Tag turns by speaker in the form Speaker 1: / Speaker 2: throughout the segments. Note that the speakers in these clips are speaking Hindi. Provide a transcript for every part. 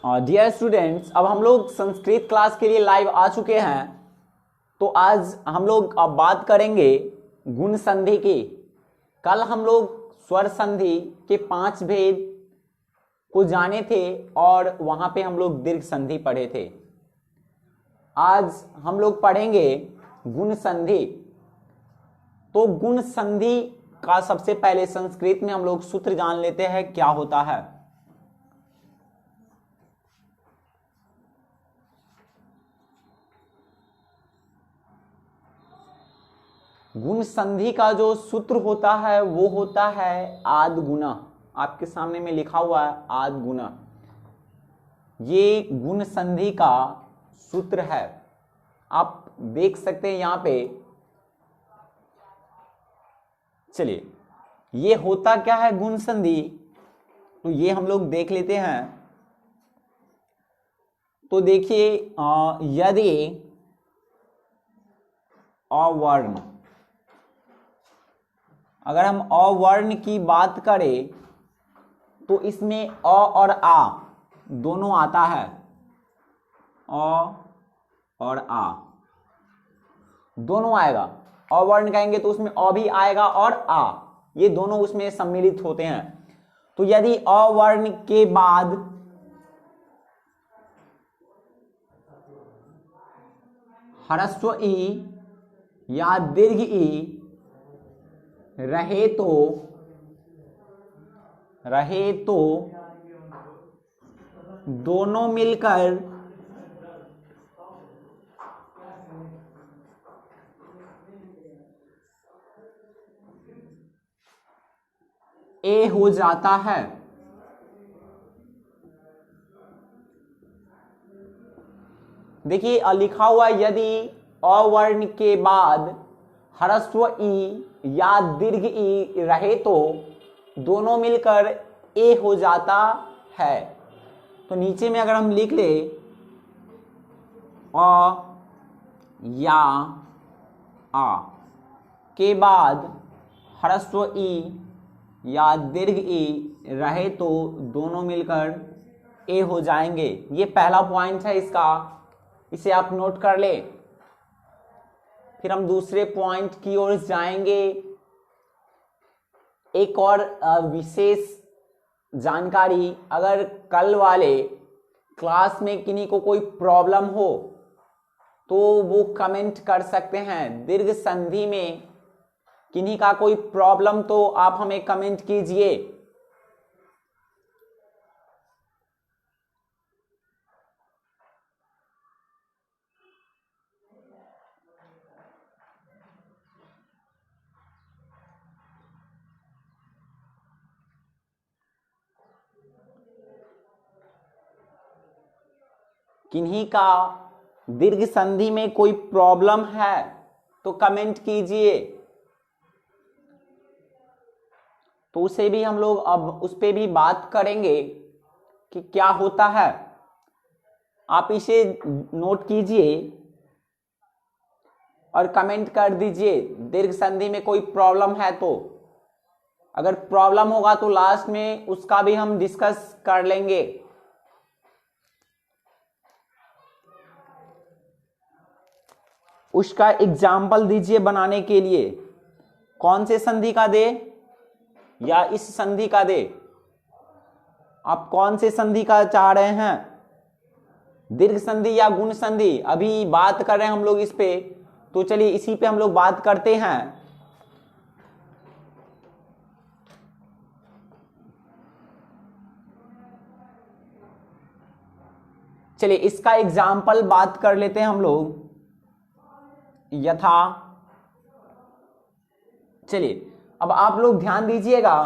Speaker 1: डियर स्टूडेंट्स, अब हम लोग संस्कृत क्लास के लिए लाइव आ चुके हैं। तो आज हम लोग अब बात करेंगे गुण संधि की। कल हम लोग स्वर संधि के 5 भेद को जाने थे और वहां पे हम लोग दीर्घ संधि पढ़े थे। आज हम लोग पढ़ेंगे गुण संधि। तो गुण संधि का सबसे पहले संस्कृत में हम लोग सूत्र जान लेते हैं क्या होता है। गुण संधि का जो सूत्र होता है वो होता है आद गुना। आपके सामने में लिखा हुआ है आद गुना। ये गुण संधि का सूत्र है, आप देख सकते हैं यहां पे। चलिए, ये होता क्या है गुण संधि, तो ये हम लोग देख लेते हैं। तो देखिए, यदि अवर्ण, अगर हम अवर्ण की बात करें तो इसमें अ और आ दोनों आता है। अ और आ दोनों आएगा। अवर्ण कहेंगे तो उसमें अ भी आएगा और आ, ये दोनों उसमें सम्मिलित होते हैं। तो यदि अवर्ण के बाद ह्रस्व ई या दीर्घ ई रहे तो दोनों मिलकर ए हो जाता है। देखिए लिखा हुआ, यदि अवर्ण के बाद ह्रस्व ई या दीर्घ ई रहे तो दोनों मिलकर ए हो जाता है। तो नीचे में अगर हम लिख ले अ या आ के बाद ह्रस्व ई या दीर्घ ई रहे तो दोनों मिलकर ए हो जाएंगे। ये पहला पॉइंट है इसका, इसे आप नोट कर ले। फिर हम दूसरे पॉइंट की ओर जाएंगे। एक और विशेष जानकारी, अगर कल वाले क्लास में किन्हीं को कोई प्रॉब्लम हो तो वो कमेंट कर सकते हैं। दीर्घ संधि में किन्हीं का कोई प्रॉब्लम तो आप हमें कमेंट कीजिए। किन्हीं का दीर्घ संधि में कोई प्रॉब्लम है तो कमेंट कीजिए। तो उसे भी हम लोग अब उस पे भी बात करेंगे कि क्या होता है। आप इसे नोट कीजिए और कमेंट कर दीजिए दीर्घ संधि में कोई प्रॉब्लम है तो। अगर प्रॉब्लम होगा तो लास्ट में उसका भी हम डिस्कस कर लेंगे। उसका एग्जाम्पल दीजिए बनाने के लिए। कौन से संधि का दे या इस संधि का दे? आप कौन से संधि का चाह रहे हैं, दीर्घ संधि या गुण संधि? अभी बात कर रहे हैं हम लोग इस पे, तो चलिए इसी पे हम लोग बात करते हैं। चलिए इसका एग्जाम्पल बात कर लेते हैं हम लोग। यथा, चलिए अब आप लोग ध्यान दीजिएगा।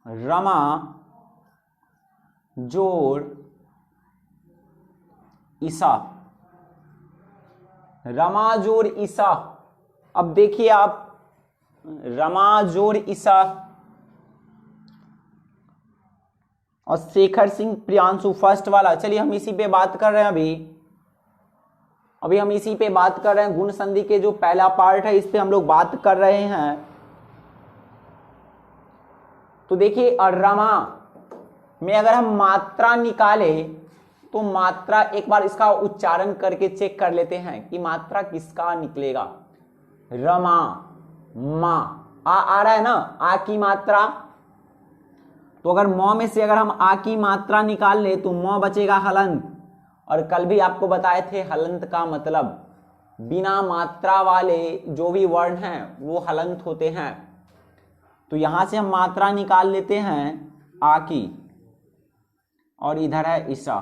Speaker 1: रमा जोड़ ईसा, रमा जोड़ ईसा। अब देखिए आप, रमा जोड़ ईसा और शेखर सिंह प्रियांशु फर्स्ट वाला। चलिए हम इसी पे बात कर रहे हैं अभी। अभी हम इसी पे बात कर रहे हैं, गुण संधि के जो पहला पार्ट है इस पे हम लोग बात कर रहे हैं। तो देखिए रमा में अगर हम मात्रा निकालें तो मात्रा एक बार इसका उच्चारण करके चेक कर लेते हैं कि मात्रा किसका निकलेगा। रमा, मा, आ रहा है ना, आ की मात्रा। तो अगर म में से अगर हम आ की मात्रा निकाल ले तो म बचेगा हलंत। और कल भी आपको बताए थे हलंत का मतलब बिना मात्रा वाले जो भी वर्ण हैं वो हलंत होते हैं। तो यहां से हम मात्रा निकाल लेते हैं आ की, और इधर है ईसा।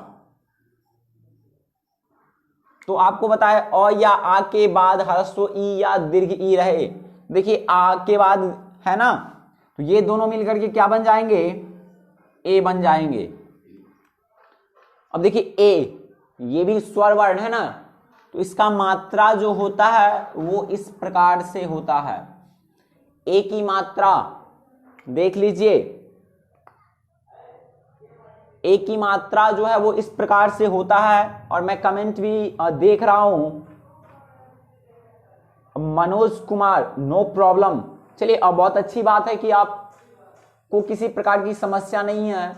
Speaker 1: तो आपको बताए अ या आ के बाद ह्रस्व ई या दीर्घ ई रहे। देखिए आ के बाद है ना, तो ये दोनों मिलकर के क्या बन जाएंगे, ए बन जाएंगे। अब देखिए ए ये भी स्वर वर्ण है ना, तो इसका मात्रा जो होता है वो इस प्रकार से होता है। ए की मात्रा देख लीजिए, ए की मात्रा जो है वो इस प्रकार से होता है। और मैं कमेंट भी देख रहा हूं, मनोज कुमार नो प्रॉब्लम। चलिए अब बहुत अच्छी बात है कि आपको किसी प्रकार की समस्या नहीं है।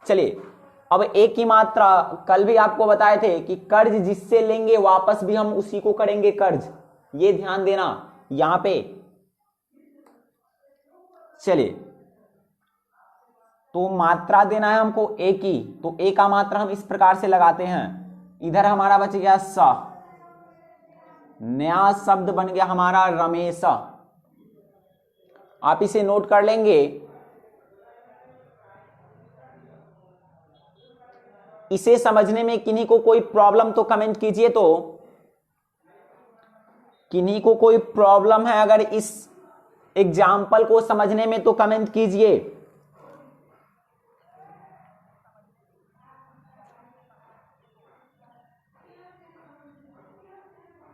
Speaker 1: चलिए अब ए की मात्रा कल भी आपको बताए थे कि कर्ज जिससे लेंगे वापस भी हम उसी को करेंगे कर्ज, ये ध्यान देना यहां पे। चलिए तो मात्रा देना है हमको ए की, तो ए का मात्रा हम इस प्रकार से लगाते हैं। इधर हमारा बच गया स, नया शब्द बन गया हमारा रमेश। आप इसे नोट कर लेंगे। इसे समझने में किन्हीं को कोई प्रॉब्लम तो कमेंट कीजिए। तो किन्हीं को कोई प्रॉब्लम है अगर इस एग्जाम्पल को समझने में तो कमेंट कीजिए।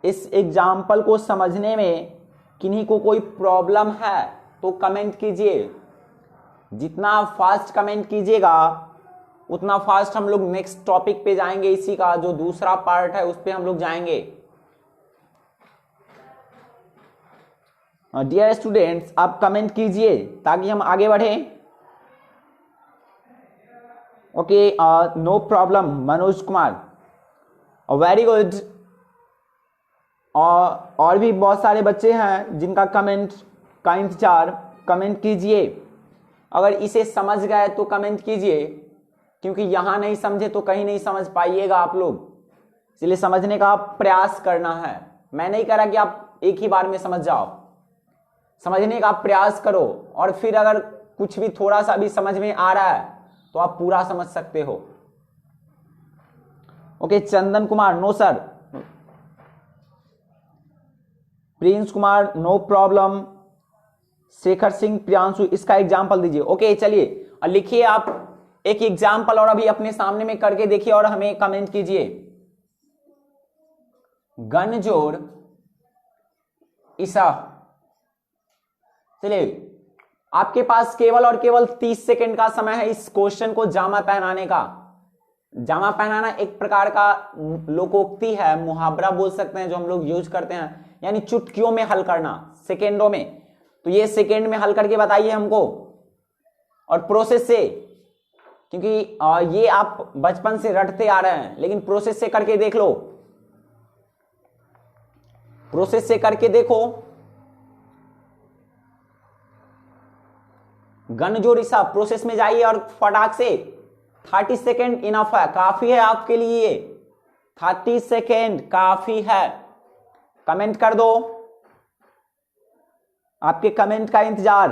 Speaker 1: इस एग्जाम्पल को समझने में किन्हीं को कोई प्रॉब्लम है तो कमेंट कीजिए। जितना फास्ट कमेंट कीजिएगा उतना फास्ट हम लोग नेक्स्ट टॉपिक पे जाएंगे। इसी का जो दूसरा पार्ट है उस पे हम लोग जाएंगे। डियर स्टूडेंट्स आप कमेंट कीजिए ताकि हम आगे बढ़े। Okay no problem Manoj Kumar, very good. और भी बहुत सारे बच्चे हैं जिनका कमेंट का इंतजार, कमेंट कीजिए। अगर इसे समझ गए तो कमेंट कीजिए, क्योंकि यहां नहीं समझे तो कहीं नहीं समझ पाइएगा आप लोग। इसलिए समझने का प्रयास करना है। मैं नहीं कह रहा कि आप एक ही बार में समझ जाओ, समझने का प्रयास करो। और फिर अगर कुछ भी थोड़ा सा भी समझ में आ रहा है तो आप पूरा समझ सकते हो। Okay Chandan Kumar no sir, Prince Kumar no problem, Shekhar Singh Priyanshu इसका एग्जाम्पल दीजिए। ओके चलिए और लिखिए आप एक एग्जाम्पल और अभी अपने सामने में करके देखिए और हमें कमेंट कीजिए। गण जोड़ ईसा। चलिए आपके पास केवल और केवल 30 सेकंड का समय है इस क्वेश्चन को जामा पहनाने का। जामा पहनाना एक प्रकार का लोकोक्ति है, मुहावरा बोल सकते हैं, जो हम लोग यूज करते हैं, यानी चुटकियों में हल करना, सेकेंडों में। तो ये सेकेंड में हल करके बताइए हमको, और प्रोसेस से, क्योंकि ये आप बचपन से रटते आ रहे हैं, लेकिन प्रोसेस से करके देख लो, प्रोसेस से करके देखो। गण जोड़ ईसा प्रोसेस में जाइए और फटाक से 30 सेकेंड इनफ है, काफी है आपके लिए। 30 सेकेंड काफी है। कमेंट कर दो, आपके कमेंट का इंतजार।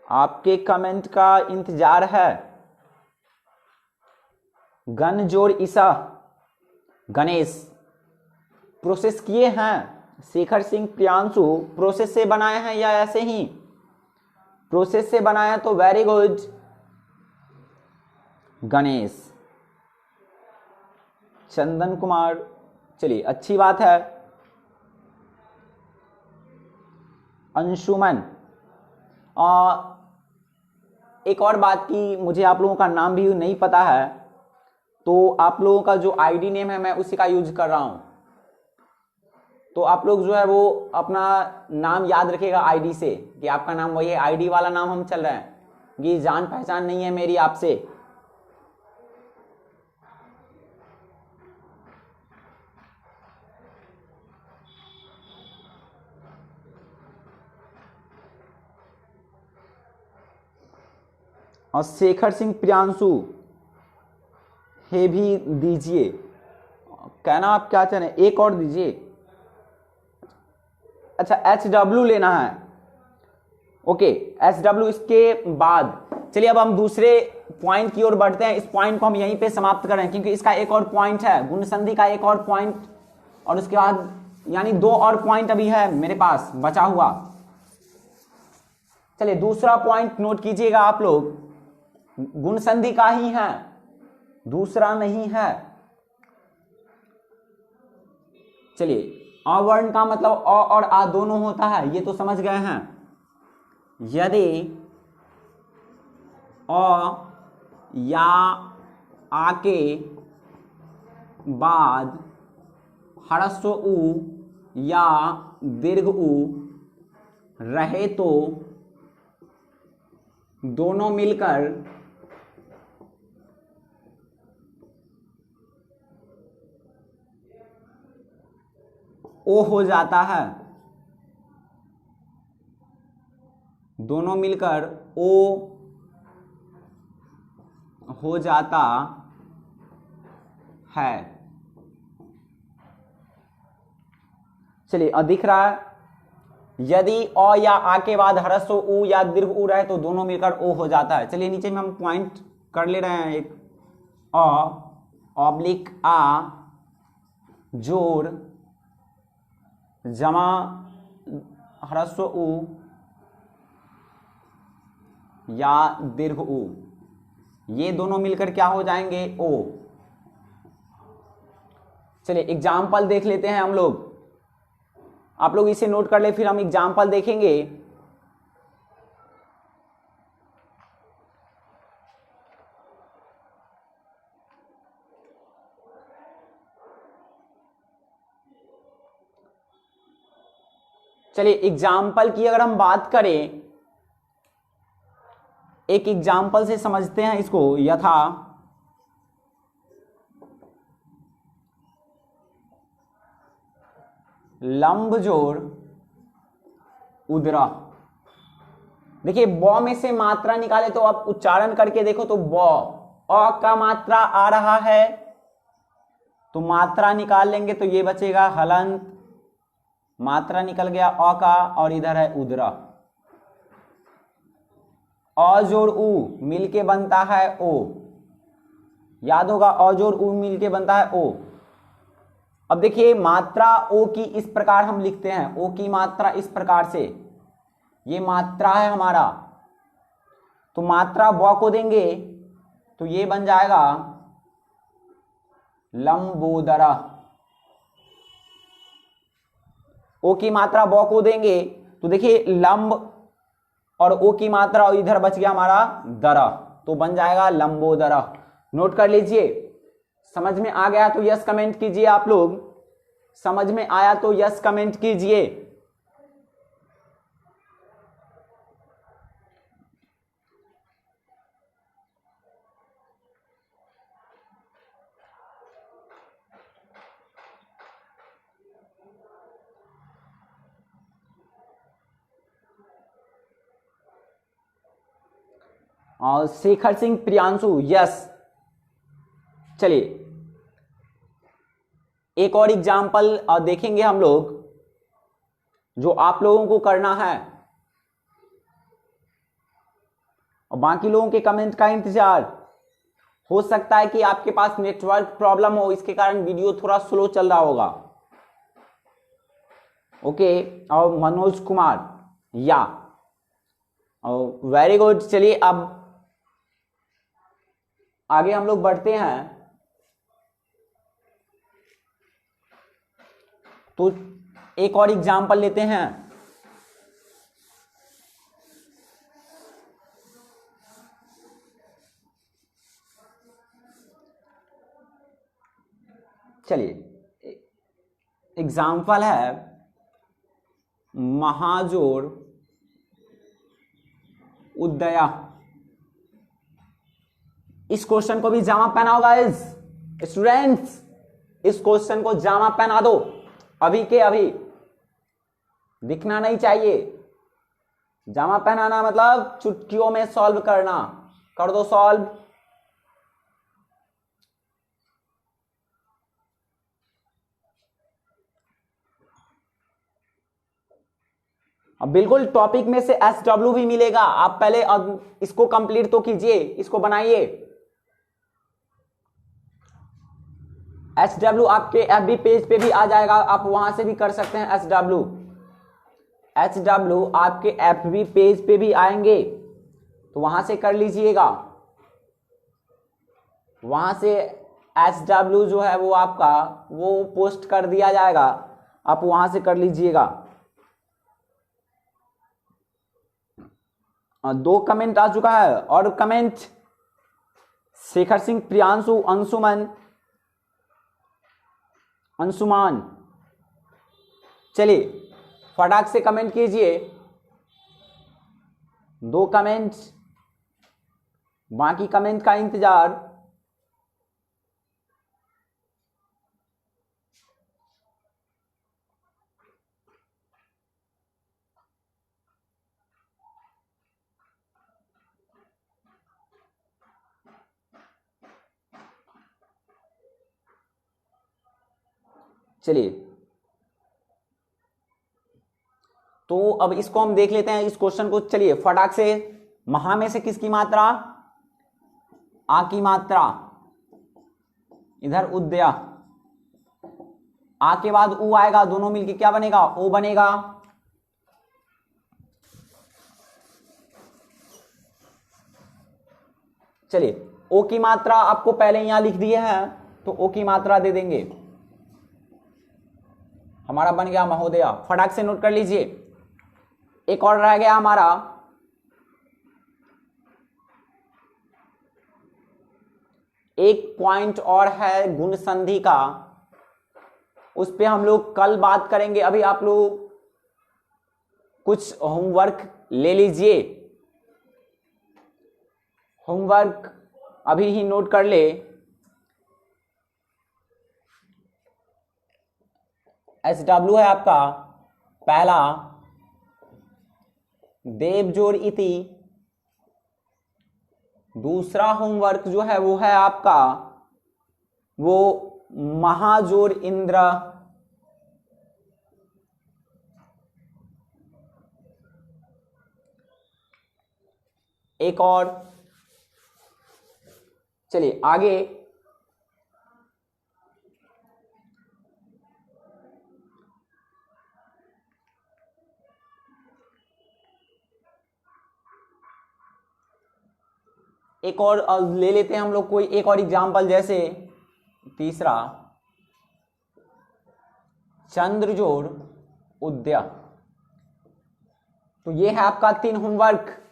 Speaker 1: आपके कमेंट का इंतजार है। गण जोड़ ईसा गणेश प्रोसेस किए हैं। शेखर सिंह प्रियांशु प्रोसेस से बनाए हैं या ऐसे ही? प्रोसेस से बनाए हैं, तो वेरी गुड गणेश। चंदन कुमार, चलिए अच्छी बात है। अंशुमन एक और बात की, मुझे आप लोगों का नाम भी नहीं पता है, तो आप लोगों का जो आईडी नेम है मैं उसी का यूज कर रहा हूं। तो आप लोग जो है वो अपना नाम याद रखिएगा आईडी से, कि आपका नाम वही है, आईडी वाला नाम हम चल रहे हैं, ये जान पहचान नहीं है मेरी आपसे। और शेखर सिंह प्रियांशु हे भी दीजिए, कहना आप क्या चाह रहे हैं, एक और दीजिए। अच्छा HW लेना है, ओके HW। इसके बाद चलिए अब हम दूसरे पॉइंट की ओर बढ़ते हैं। इस पॉइंट को हम यहीं पे समाप्त करें, क्योंकि इसका एक और पॉइंट है, गुण संधि का एक और पॉइंट, और उसके बाद यानी 2 और पॉइंट अभी है मेरे पास बचा हुआ। चलिए दूसरा पॉइंट नोट कीजिएगा आप लोग, गुण संधि का ही है, दूसरा नहीं है। चलिए अवर्ण का मतलब अ और आ दोनों होता है, ये तो समझ गए हैं। यदि अ या आ के बाद ह्रस्व उ या दीर्घ उ रहे तो दोनों मिलकर ओ हो जाता है, दोनों मिलकर ओ हो जाता है। चलिए दिख रहा है, यदि अ या आ के बाद ह्रस्व उ या दीर्घ उ रहे तो दोनों मिलकर ओ हो जाता है। चलिए नीचे में हम पॉइंट कर ले रहे हैं, एक अ ऑब्लिक आ जोड़ जमा ह्रस्व उ या दीर्घ उ, ये दोनों मिलकर क्या हो जाएंगे, ओ। चलिए एग्जाम्पल देख लेते हैं हम लोग, आप लोग इसे नोट कर ले, फिर हम एग्जाम्पल देखेंगे। चलिए एग्जाम्पल की अगर हम बात करें, एक एग्जाम्पल से समझते हैं इसको। यथा लंब जोड़ उदरा, देखिए ब में से मात्रा निकाले तो आप उच्चारण करके देखो तो ब, अ का मात्रा आ रहा है तो मात्रा निकाल लेंगे तो ये बचेगा हलंत, मात्रा निकल गया अ का, और इधर है उदरा। अ जोड़ उ मिलके बनता है ओ, याद होगा अ जोड़ उ मिलके बनता है ओ। अब देखिए मात्रा ओ की इस प्रकार हम लिखते हैं, ओ की मात्रा इस प्रकार से, ये मात्रा है हमारा, तो मात्रा ब को देंगे तो ये बन जाएगा लंबोदरा। ओ की मात्रा ब को देंगे तो देखिए लंब और ओ की मात्रा, और इधर बच गया हमारा दरा, तो बन जाएगा लंबोदरा। नोट कर लीजिए, समझ में आ गया तो यस कमेंट कीजिए आप लोग, समझ में आया तो यस कमेंट कीजिए। और शेखर सिंह प्रियांशु यस। चलिए एक और एग्जाम्पल देखेंगे हम लोग, जो आप लोगों को करना है, और बाकी लोगों के कमेंट का इंतजार। हो सकता है कि आपके पास नेटवर्क प्रॉब्लम हो, इसके कारण वीडियो थोड़ा स्लो चल रहा होगा। ओके, और मनोज कुमार या वेरी गुड। चलिए अब आगे हम लोग बढ़ते हैं, तो एक और एग्जाम्पल लेते हैं। चलिए एग्जाम्पल है महाजोर उदया। इस क्वेश्चन को भी जामा पहनाओ गाइस, स्टूडेंट्स इस क्वेश्चन को जामा पहना दो अभी के अभी, दिखना नहीं चाहिए। जामा पहनाना मतलब चुटकियों में सॉल्व करना। कर दो सॉल्व। अब बिल्कुल टॉपिक में से SW भी मिलेगा, आप पहले इसको कंप्लीट तो कीजिए, इसको बनाइए। SW आपके FB पेज पे भी आ जाएगा, आप वहां से भी कर सकते हैं। SW आपके FB पेज पे भी आएंगे तो वहां से कर लीजिएगा। वहां से SW जो है वो आपका वो पोस्ट कर दिया जाएगा, आप वहां से कर लीजिएगा। 2 कमेंट आ चुका है और कमेंट शेखर सिंह, प्रियांशु, अंशुमान। चलिए फटाक से कमेंट कीजिए, 2 कमेंट, बाकी कमेंट का इंतजार। चलिए तो अब इसको हम देख लेते हैं, इस क्वेश्चन को। चलिए फटाक से, महा में से किसकी मात्रा? आ की मात्रा, इधर उदया, आ के बाद उ आएगा, दोनों मिलके क्या बनेगा? ओ बनेगा। चलिए ओ की मात्रा आपको पहले यहां लिख दिए हैं तो ओ की मात्रा दे देंगे, हमारा बन गया महोदया। फटाक से नोट कर लीजिए। एक और रह गया हमारा, एक पॉइंट और है गुण संधि का, उस पे हम लोग कल बात करेंगे। अभी आप लोग कुछ होमवर्क ले लीजिए, होमवर्क अभी ही नोट कर ले। SW है आपका पहला, देवजोर इति। दूसरा होमवर्क जो है वो है आपका वो महाजोर इंद्र। एक और, चलिए आगे। एक और ले लेते हैं हम लोग कोई एक और एग्जाम्पल, जैसे तीसरा चंद्रजोड़ उदया। तो ये है आपका 3 होमवर्क।